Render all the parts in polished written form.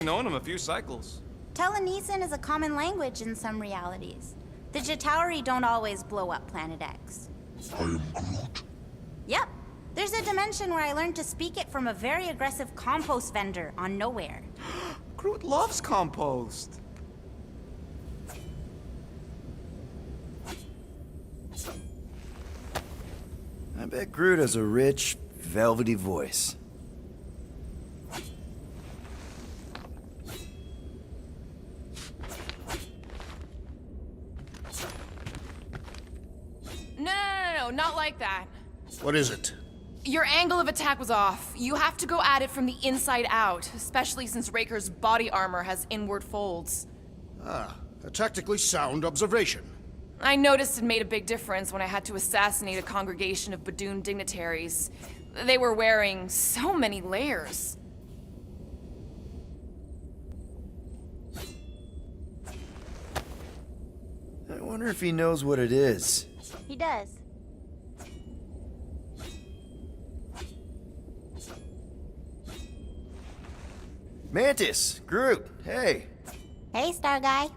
Known him a few cycles. Telenesin is a common language in some realities. The Jatauri don't always blow up Planet X. I am Groot. Yep. There's a dimension where I learned to speak it from a very aggressive compost vendor on Nowhere. Groot loves compost. I bet Groot has a rich, velvety voice. No, not like that. What is it? Your angle of attack was off. You have to go at it from the inside out, especially since Raker's body armor has inward folds. Ah, a tactically sound observation. I noticed it made a big difference when I had to assassinate a congregation of Badoon dignitaries. They were wearing so many layers. I wonder if he knows what it is. He does. Mantis! Groot! Hey! Hey, Star Guy.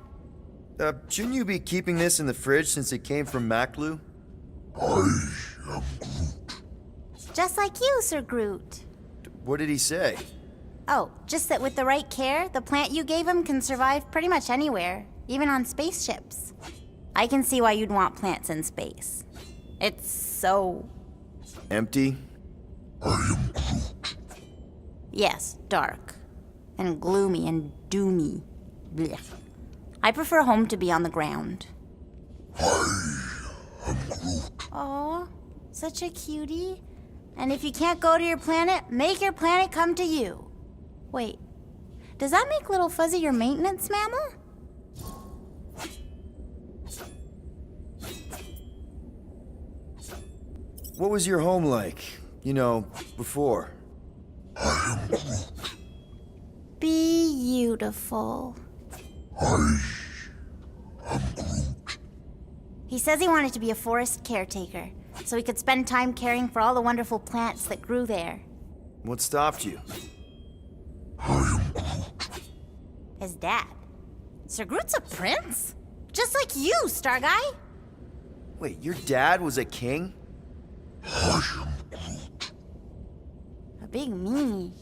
Shouldn't you be keeping this in the fridge since it came from Maklu? I am Groot. Just like you, Sir Groot. What did he say? Oh, just that with the right care, the plant you gave him can survive pretty much anywhere, even on spaceships. I can see why you'd want plants in space. It's so... Empty? I am Groot. yes, dark. And gloomy and doomy. Blech. I prefer home to be on the ground. I am Groot. Aw, such a cutie. And if you can't go to your planet, make your planet come to you. Wait, does that make Little Fuzzy your maintenance mammal? What was your home like? You know, before? I am Groot. Beautiful. I am Groot. He says he wanted to be a forest caretaker, so he could spend time caring for all the wonderful plants that grew there. What stopped you? I am Groot. His dad. Sir Groot's a prince? Just like you, Star Guy. Wait, your dad was a king? I am Groot. A big meanie.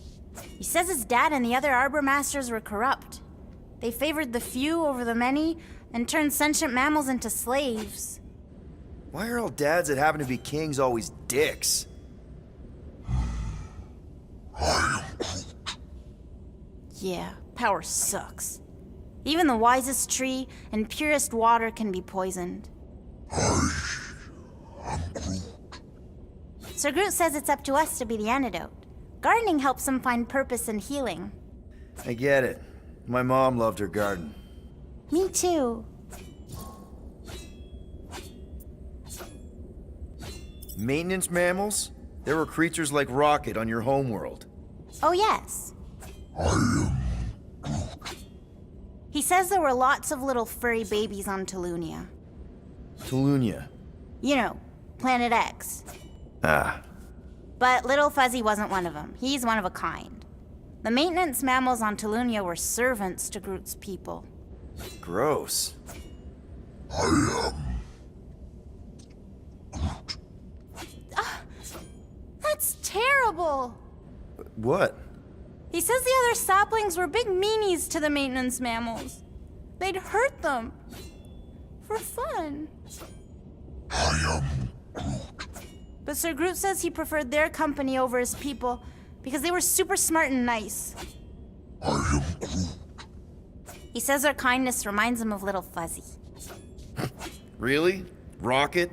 He says his dad and the other Arbor Masters were corrupt. They favored the few over the many and turned sentient mammals into slaves. Why are all dads that happen to be kings always dicks? I am Groot. Yeah, power sucks. Even the wisest tree and purest water can be poisoned. I am Groot. Sir Groot says it's up to us to be the antidote. Gardening helps him find purpose and healing. I get it. My mom loved her garden. Me too. Maintenance mammals? There were creatures like Rocket on your homeworld. Oh, yes. I am Groot. He says there were lots of little furry babies on Tulunia. Tulunia. You know, Planet X. Ah. But Little Fuzzy wasn't one of them. He's one of a kind. The maintenance mammals on Tulunia were servants to Groot's people. Gross. I am Groot. That's terrible! What? He says the other saplings were big meanies to the maintenance mammals. They'd hurt them. For fun. I am Groot. But Sir Groot says he preferred their company over his people because they were super smart and nice. I am Groot. He says their kindness reminds him of Little Fuzzy. Really? Rocket?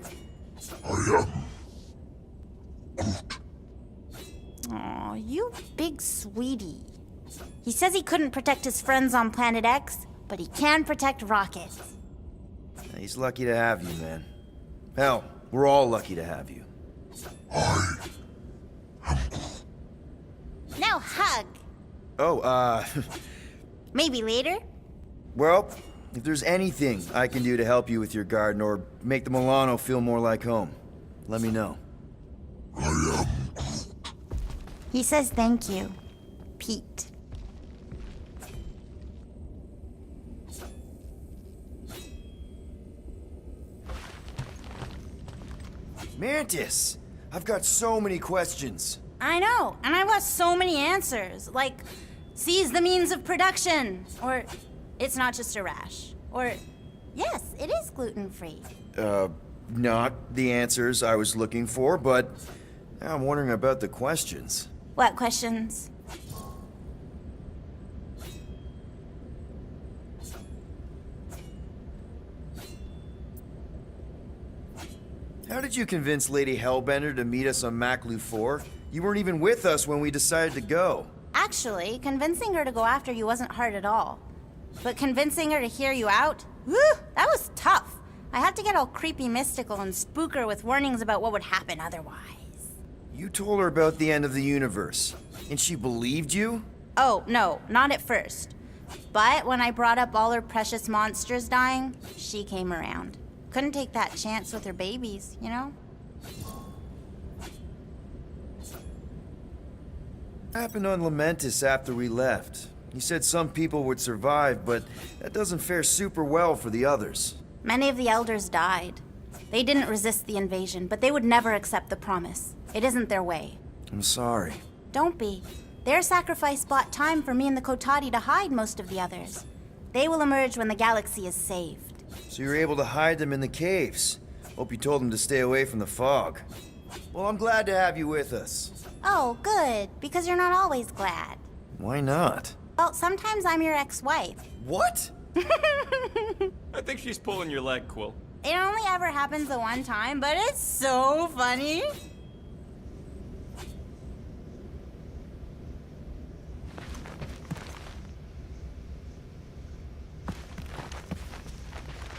I am Groot. Aw, you big sweetie. He says he couldn't protect his friends on Planet X, but he can protect Rocket. He's lucky to have you, man. Hell, we're all lucky to have you. I am Groot. Now hug. Oh, Maybe later. well, if there's anything I can do to help you with your garden or make the Milano feel more like home, let me know. I am He says thank you, Pete. Mantis! I've got so many questions. I know, and I want so many answers. Like, seize the means of production. Or, it's not just a rash. Or, yes, it is gluten-free. Not the answers I was looking for, but now I'm wondering about the questions. What questions? How did you convince Lady Hellbender to meet us on Maklu 4? You weren't even with us when we decided to go. Actually, convincing her to go after you wasn't hard at all. But convincing her to hear you out? Whew, that was tough. I had to get all creepy mystical and spook her with warnings about what would happen otherwise. You told her about the end of the universe, and she believed you? Oh, no, not at first. But when I brought up all her precious monsters dying, she came around. Couldn't take that chance with her babies, you know? Happened on Lamentis after we left. You said some people would survive, but that doesn't fare super well for the others. Many of the elders died. They didn't resist the invasion, but they would never accept the promise. It isn't their way. I'm sorry. Don't be. Their sacrifice bought time for me and the Kotati to hide most of the others. They will emerge when the galaxy is saved. So you were able to hide them in the caves. Hope you told them to stay away from the fog. Well, I'm glad to have you with us. Oh, good, because you're not always glad. Why not? Well, sometimes I'm your ex-wife. What? I think she's pulling your leg, Quill. It only ever happens the one time, but it's so funny.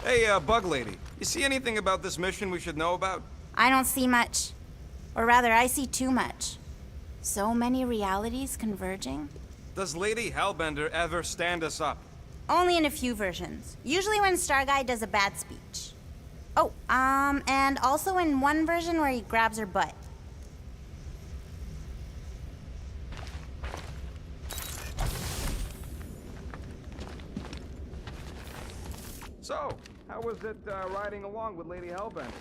Hey, Bug Lady, you see anything about this mission we should know about? I don't see much. Or rather, I see too much. So many realities converging. Does Lady Hellbender ever stand us up? Only in a few versions. Usually when Starguy does a bad speech. Oh, and also in one version where he grabs her butt. So, how was it riding along with Lady Hellbender?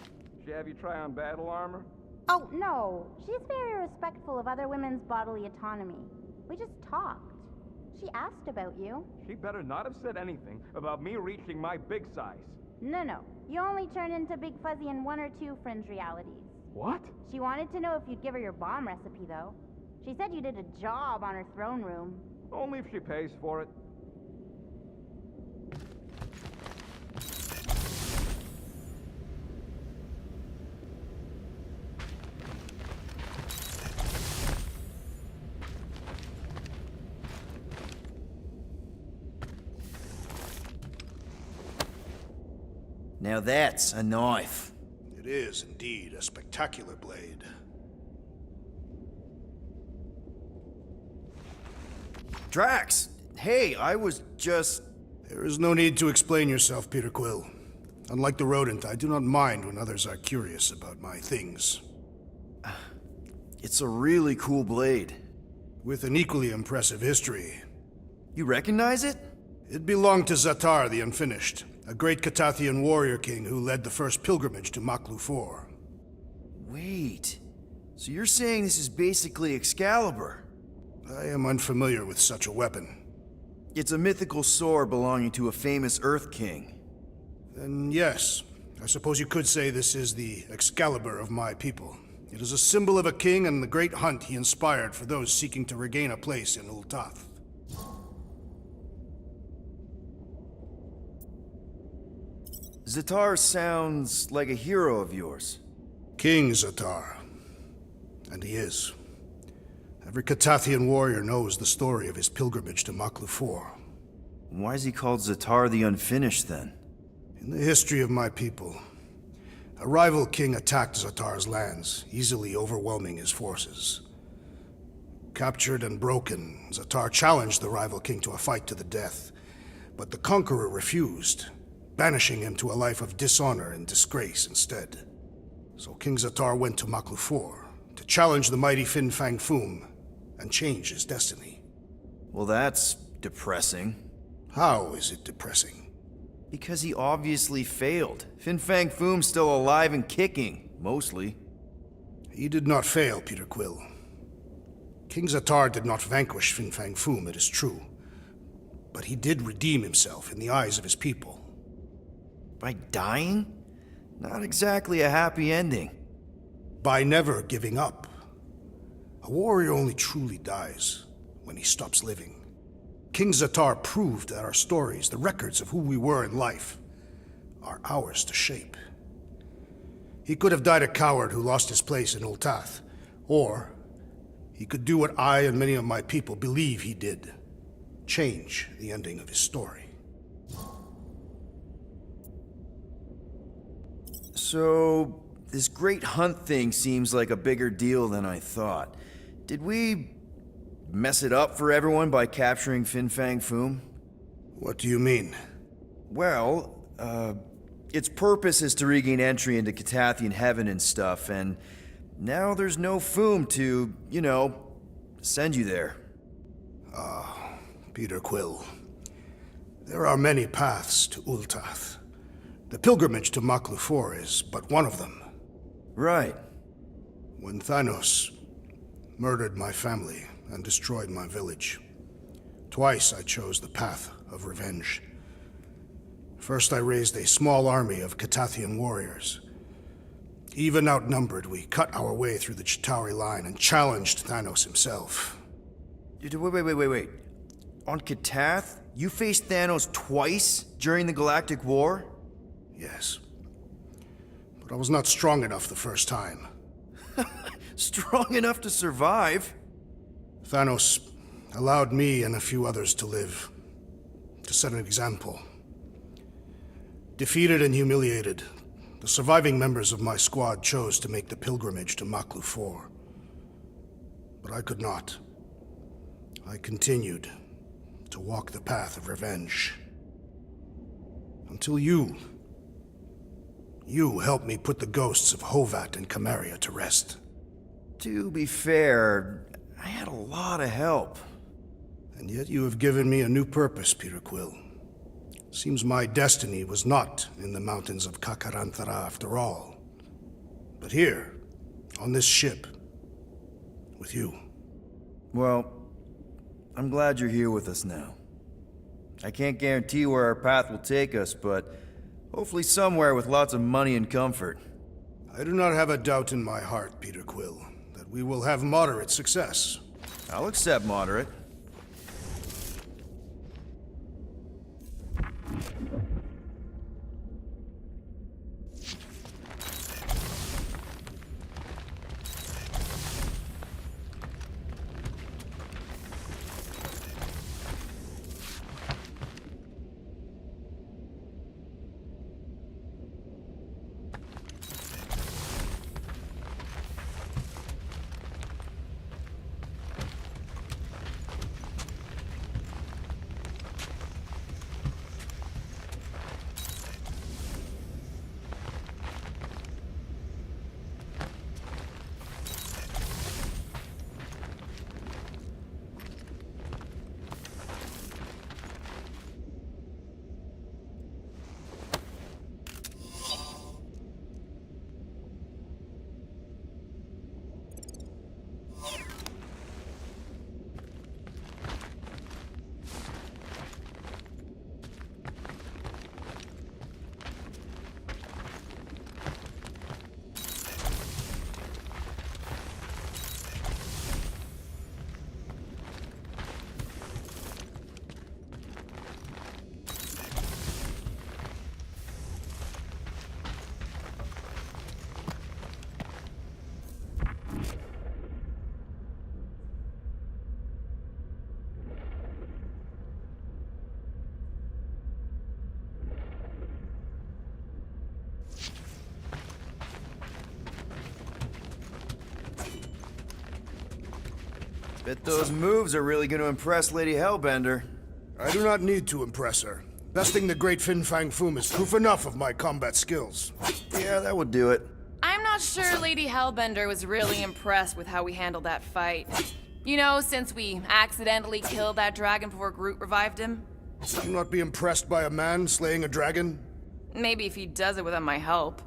She have you try on battle armor? Oh, no. She's very respectful of other women's bodily autonomy. We just talked. She asked about you. She better not have said anything about me reaching my big size. No. You only turn into Big Fuzzy in one or two fringe realities. What? She wanted to know if you'd give her your bomb recipe, though. She said you did a job on her throne room. Only if she pays for it. Now that's a knife. It is indeed a spectacular blade. Drax! Hey, I was just... There is no need to explain yourself, Peter Quill. Unlike the rodent, I do not mind when others are curious about my things. It's a really cool blade. With an equally impressive history. You recognize it? It belonged to Zatar the Unfinished, a great Catathian warrior king who led the first pilgrimage to Maklu 4. Wait. So you're saying this is basically Excalibur? I am unfamiliar with such a weapon. It's a mythical sword belonging to a famous Earth King. Then yes, I suppose you could say this is the Excalibur of my people. It is a symbol of a king and the great hunt he inspired for those seeking to regain a place in Ul'Tath. Zatar sounds like a hero of yours. King Zatar. And he is. Every Catathian warrior knows the story of his pilgrimage to Maklu 4. Why is he called Zatar the Unfinished, then? In the history of my people, a rival king attacked Zatar's lands, easily overwhelming his forces. Captured and broken, Zatar challenged the rival king to a fight to the death, but the conqueror refused, banishing him to a life of dishonor and disgrace instead. So King Zatar went to Maklu 4 to challenge the mighty Fin Fang Foom and change his destiny. Well, that's depressing. How is it depressing? Because he obviously failed. Fin Fang Foom's still alive and kicking, mostly. He did not fail, Peter Quill. King Zatar did not vanquish Fin Fang Foom, it is true. But he did redeem himself in the eyes of his people. By dying? Not exactly a happy ending. By never giving up. A warrior only truly dies when he stops living. King Zatar proved that our stories, the records of who we were in life, are ours to shape. He could have died a coward who lost his place in Ultath, or he could do what I and many of my people believe he did. Change the ending of his story. So, this great hunt thing seems like a bigger deal than I thought. Did we mess it up for everyone by capturing Fin Fang Foom? What do you mean? Well, its purpose is to regain entry into Catathian heaven and stuff, and now there's no Foom to, send you there. Peter Quill. There are many paths to Ultath. The pilgrimage to Maklufor is but one of them. Right. When Thanos murdered my family and destroyed my village, twice I chose the path of revenge. First, I raised a small army of Catathian warriors. Even outnumbered, we cut our way through the Chitauri line and challenged Thanos himself. Wait. On Catath, you faced Thanos twice during the Galactic War? Yes. But I was not strong enough the first time. Strong enough to survive? Thanos allowed me and a few others to live, to set an example. Defeated and humiliated, the surviving members of my squad chose to make the pilgrimage to Maklufor. But I could not. I continued to walk the path of revenge. Until you helped me put the ghosts of Hovat and Kamaria to rest. To be fair, I had a lot of help. And yet you have given me a new purpose, Peter Quill. Seems my destiny was not in the mountains of Kakarantara after all, but here, on this ship, with you. Well, I'm glad you're here with us now. I can't guarantee where our path will take us, but hopefully somewhere with lots of money and comfort. I do not have a doubt in my heart, Peter Quill, that we will have moderate success. I'll accept moderate. Bet those moves are really going to impress Lady Hellbender. I do not need to impress her. Besting the great Fin Fang Foom is proof enough of my combat skills. Yeah, that would do it. I'm not sure Lady Hellbender was really impressed with how we handled that fight. Since we accidentally killed that dragon before Groot revived him. Do you not be impressed by a man slaying a dragon? Maybe if he does it without my help.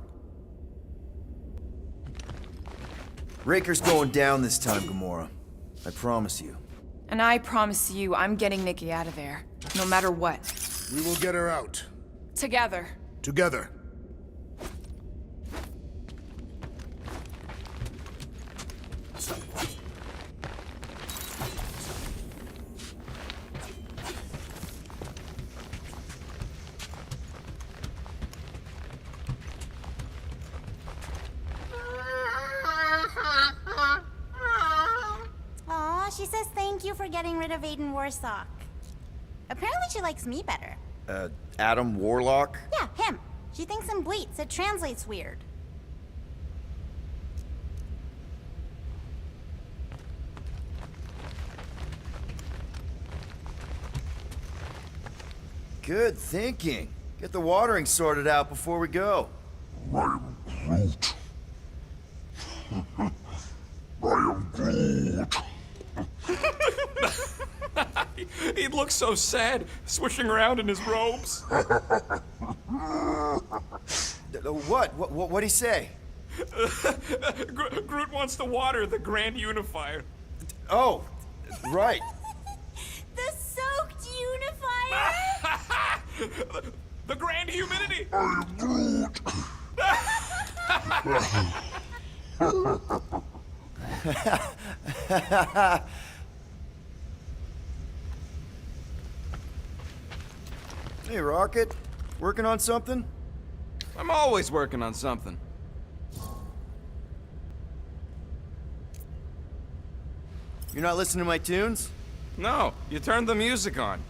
Raker's going down this time, Gamora. I promise you. And I promise you, I'm getting Nikki out of there. No matter what. We will get her out. Together. Together. Aw, she says thank you for getting rid of Aiden Warsock. Apparently she likes me better. Adam Warlock? Yeah, him. She thinks I'm bleats. It translates weird. Good thinking. Get the watering sorted out before we go. I am Groot. I am Groot. He looks so sad, swishing around in his robes. What'd he say? Groot wants to water the Grand Unifier. Oh, right. The soaked unifier! The Grand Humidity! I am Groot. Hey, Rocket. Working on something? I'm always working on something. You're not listening to my tunes? No, you turned the music on.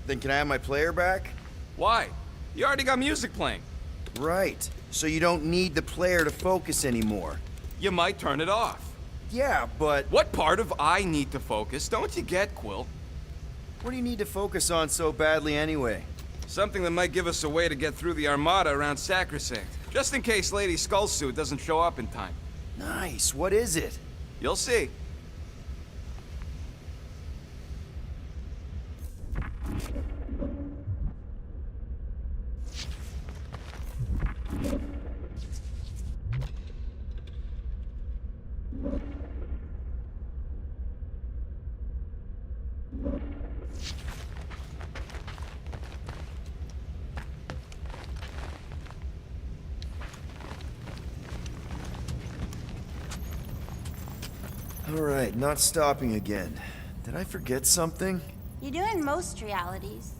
Then can I have my player back? Why? You already got music playing. Right. So you don't need the player to focus anymore. You might turn it off. Yeah, but What part of I need to focus don't you get, Quill? what do you need to focus on so badly anyway? Something that might give us a way to get through the Armada around Sacrosanct. Just in case Lady Skullsuit doesn't show up in time. Nice. What is it? You'll see. All right, not stopping again. Did I forget something? You do in most realities.